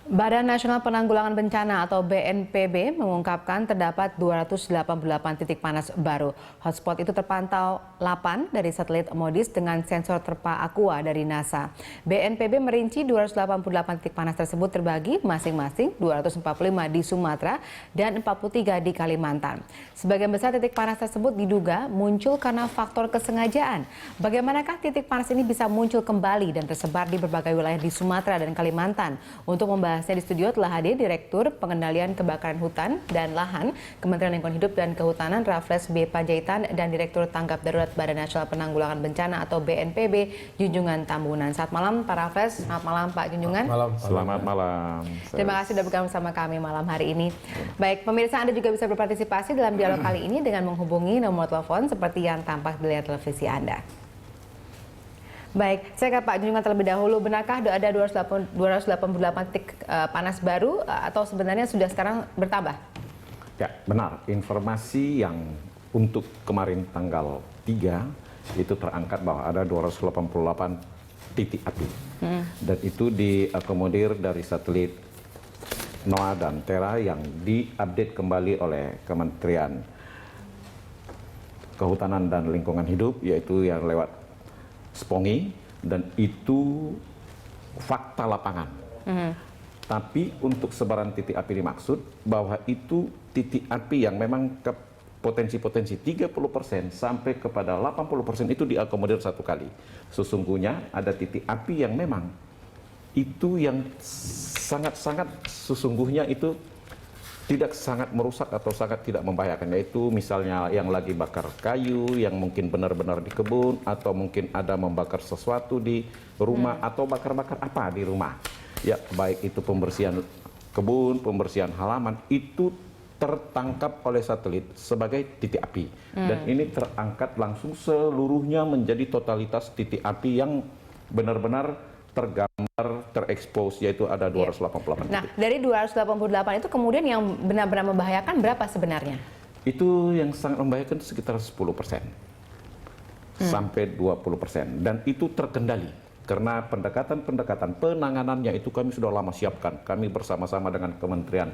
Badan Nasional Penanggulangan Bencana atau BNPB mengungkapkan terdapat 288 titik panas baru. Hotspot itu terpantau 8 dari satelit MODIS dengan sensor terpa Aqua dari NASA. BNPB merinci 288 titik panas tersebut terbagi masing-masing 245 di Sumatera dan 43 di Kalimantan. Sebagian besar titik panas tersebut diduga muncul karena faktor kesengajaan. Bagaimanakah titik panas ini bisa muncul kembali dan tersebar di berbagai wilayah di Sumatera dan Kalimantan? Untuk membahasnya di studio telah hadir Direktur Pengendalian Kebakaran Hutan dan Lahan Kementerian Lingkungan Hidup dan Kehutanan Raffles B. Panjaitan dan Direktur Tanggap Darurat Badan Nasional Penanggulangan Bencana atau BNPB Junjungan Tambunan. Selamat malam Pak Raffles, selamat malam Pak Junjungan. Selamat malam. Terima kasih sudah bergabung bersama kami malam hari ini. Baik, pemirsa Anda juga bisa berpartisipasi dalam dialog kali ini dengan menghubungi nomor telepon seperti yang tampak di layar televisi Anda. Baik, saya ke Pak Junjungan terlebih dahulu. Benarkah ada 288 titik panas baru atau sebenarnya sudah sekarang bertambah? Ya, benar. Informasi yang untuk kemarin tanggal 3 itu terangkat bahwa ada 288 titik api. Dan itu diakomodir dari satelit NOAA dan Terra yang diupdate kembali oleh Kementerian Kehutanan dan Lingkungan Hidup, yaitu yang lewat SPONGI, dan itu fakta lapangan. Tapi untuk sebaran titik api dimaksud bahwa itu titik api yang memang potensi-potensi 30% sampai kepada 80% itu diakomodir satu kali. Sesungguhnya ada titik api yang memang itu yang sangat-sangat sesungguhnya itu tidak sangat merusak atau sangat tidak membahayakan, yaitu misalnya yang lagi bakar kayu yang mungkin benar-benar di kebun, atau mungkin ada membakar sesuatu di rumah, atau bakar-bakar apa di rumah. Ya, baik itu pembersihan kebun, pembersihan halaman, itu tertangkap oleh satelit sebagai titik api. Dan ini terangkat langsung seluruhnya menjadi totalitas titik api yang benar-benar terekspos, yaitu ada 288 titik. Nah, dari 288 itu kemudian yang benar-benar membahayakan berapa sebenarnya? Itu yang sangat membahayakan sekitar 10% sampai 20%, dan itu terkendali karena pendekatan penanganannya itu kami sudah lama siapkan. Kami bersama-sama dengan Kementerian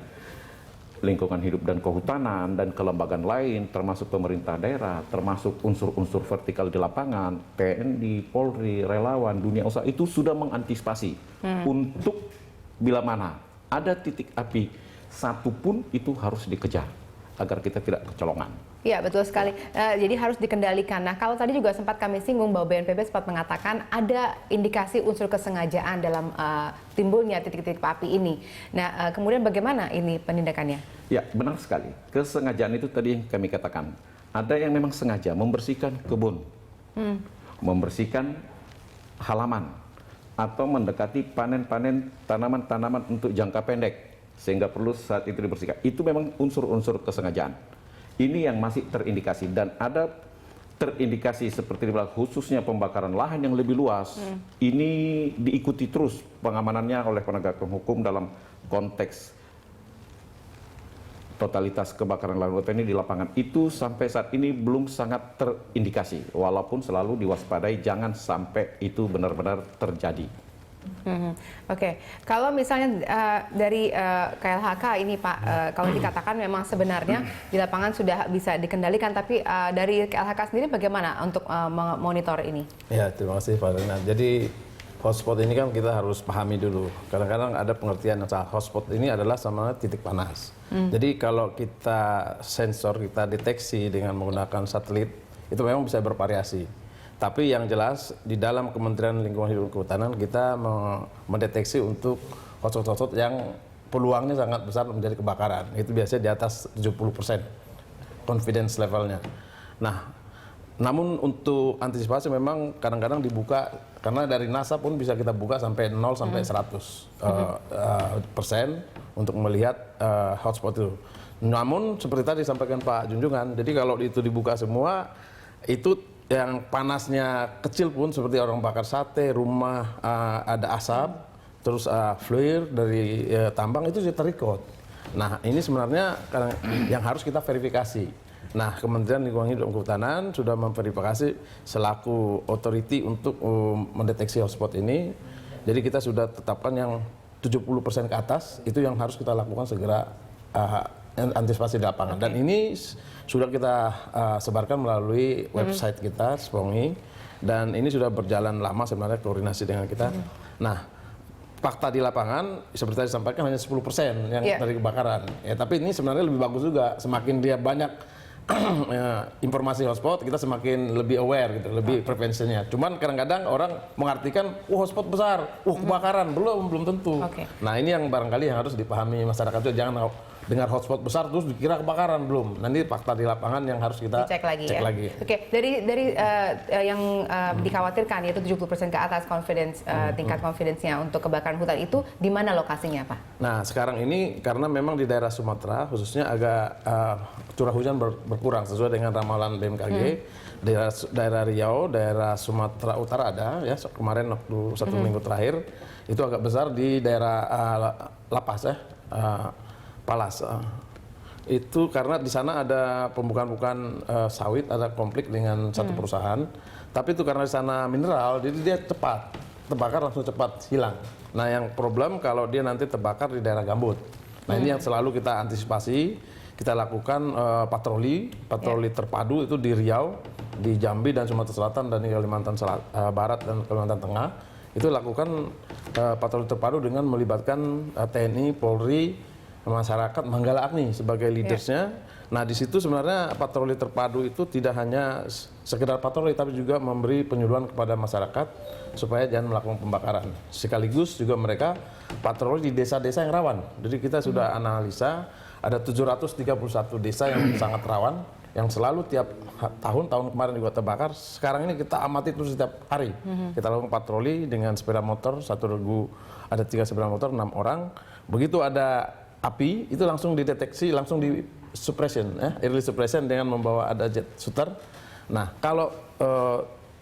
Lingkungan Hidup dan Kehutanan dan kelembagaan lain, termasuk pemerintah daerah, termasuk unsur-unsur vertikal di lapangan, TNI, Polri, relawan, dunia usaha, itu sudah mengantisipasi untuk bila mana ada titik api satupun itu harus dikejar agar kita tidak kecolongan. Iya, betul sekali. Jadi harus dikendalikan. Nah, kalau tadi juga sempat kami singgung bahwa BNPB sempat mengatakan ada indikasi unsur kesengajaan dalam timbulnya titik-titik api ini. Nah, kemudian bagaimana ini penindakannya? Ya, benar sekali. Kesengajaan itu tadi yang kami katakan. Ada yang memang sengaja membersihkan kebun, membersihkan halaman, atau mendekati panen-panen tanaman-tanaman untuk jangka pendek, sehingga perlu saat itu dibersihkan. Itu memang unsur-unsur kesengajaan. Ini yang masih terindikasi, dan ada terindikasi seperti dibilang khususnya pembakaran lahan yang lebih luas. Ini diikuti terus pengamanannya oleh penegak hukum dalam konteks totalitas kebakaran lahan hutan ini di lapangan. Itu sampai saat ini belum sangat terindikasi, walaupun selalu diwaspadai jangan sampai itu benar-benar terjadi. Oke, kalau misalnya dari KLHK ini Pak, kalau dikatakan memang sebenarnya di lapangan sudah bisa dikendalikan, tapi dari KLHK sendiri bagaimana untuk memonitor ini? Ya, terima kasih Pak Rina. Jadi hotspot ini kan kita harus pahami dulu. Kadang-kadang ada pengertian yang salah. Hotspot ini adalah sama titik panas. Jadi kalau kita sensor, kita deteksi dengan menggunakan satelit, itu memang bisa bervariasi. Tapi yang jelas di dalam Kementerian Lingkungan Hidup dan Kehutanan kita mendeteksi untuk hotspot yang peluangnya sangat besar menjadi kebakaran. Itu biasanya di atas 70% confidence levelnya. Nah, namun untuk antisipasi memang kadang-kadang dibuka, karena dari NASA pun bisa kita buka sampai 0 sampai 100% untuk melihat hotspot itu. Namun seperti tadi disampaikan Pak Junjungan, jadi kalau itu dibuka semua, itu yang panasnya kecil pun seperti orang bakar sate, rumah ada asap, terus flare dari tambang itu sudah terikut. Nah, ini sebenarnya yang harus kita verifikasi. Nah, Kementerian Lingkungan Hidup dan Kehutanan sudah memverifikasi selaku authority untuk mendeteksi hotspot ini. Jadi kita sudah tetapkan yang 70% ke atas, itu yang harus kita lakukan segera antisipasi di lapangan. Dan ini sudah kita sebarkan melalui website kita, Spongi, dan ini sudah berjalan lama sebenarnya koordinasi dengan kita. Nah, fakta di lapangan seperti tadi disampaikan hanya 10% yang dari kebakaran. Ya, tapi ini sebenarnya lebih bagus juga. Semakin dia banyak informasi hotspot, kita semakin lebih aware gitu, lebih prevensinya. Cuman kadang-kadang orang mengartikan, hotspot besar, kebakaran, belum tentu. Nah, ini yang barangkali yang harus dipahami masyarakat juga, jangan dengar hotspot besar terus dikira kebakaran, belum. Nanti fakta di lapangan yang harus kita cek lagi. Oke, dari yang dikhawatirkan yaitu 70% ke atas tingkat confidence-nya untuk kebakaran hutan itu di mana lokasinya, Pak? Nah, sekarang ini karena memang di daerah Sumatera khususnya agak curah hujan berkurang sesuai dengan ramalan BMKG. Daerah Riau, daerah Sumatera Utara ada ya, kemarin waktu 1 minggu terakhir itu agak besar di daerah Lapas ya. Palas. Itu karena di sana ada pembukaan sawit, ada konflik dengan satu perusahaan. Tapi itu karena di sana mineral, jadi dia cepat terbakar, langsung cepat hilang. Nah, yang problem kalau dia nanti terbakar di daerah gambut. Nah, ini yang selalu kita antisipasi. Kita lakukan patroli terpadu itu di Riau, di Jambi dan Sumatera Selatan dan di Kalimantan Barat dan Kalimantan Tengah. Itu lakukan patroli terpadu dengan melibatkan TNI, Polri, masyarakat, Manggala Agni sebagai leadersnya. Nah, di situ sebenarnya patroli terpadu itu tidak hanya sekedar patroli, tapi juga memberi penyuluhan kepada masyarakat supaya jangan melakukan pembakaran. Sekaligus juga mereka patroli di desa-desa yang rawan. Jadi kita sudah analisa ada 731 desa yang sangat rawan, yang selalu tiap tahun kemarin juga terbakar. Sekarang ini kita amati terus setiap hari. Kita lakukan patroli dengan sepeda motor, satu regu, ada 3 sepeda motor, 6 orang. Begitu ada api itu langsung dideteksi, langsung di suppression, early suppression dengan membawa ada jet shooter. Nah, kalau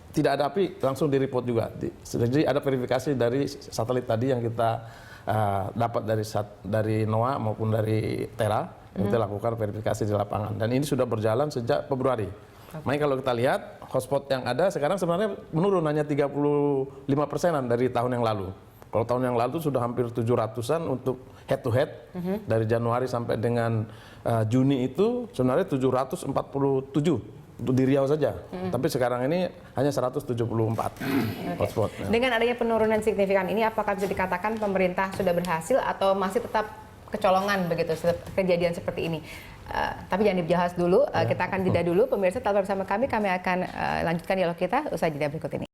tidak ada api langsung di-report juga. Jadi ada verifikasi dari satelit tadi yang kita dapat dari NOAA maupun dari Tera, kita lakukan verifikasi di lapangan. Dan ini sudah berjalan sejak Februari. Makanya kalau kita lihat hotspot yang ada sekarang sebenarnya menurun hanya 35%-an dari tahun yang lalu. Kalau tahun yang lalu sudah hampir 700-an untuk head to head, dari Januari sampai dengan Juni itu sebenarnya 747 untuk di Riau saja. Tapi sekarang ini hanya 174 hotspot. Dengan adanya penurunan signifikan ini, apakah bisa dikatakan pemerintah sudah berhasil atau masih tetap kecolongan begitu kejadian seperti ini? Tapi jangan dibahas dulu, kita akan jeda dulu. Pemirsa tetap bersama kami akan lanjutkan dialog kita usai jeda berikut ini.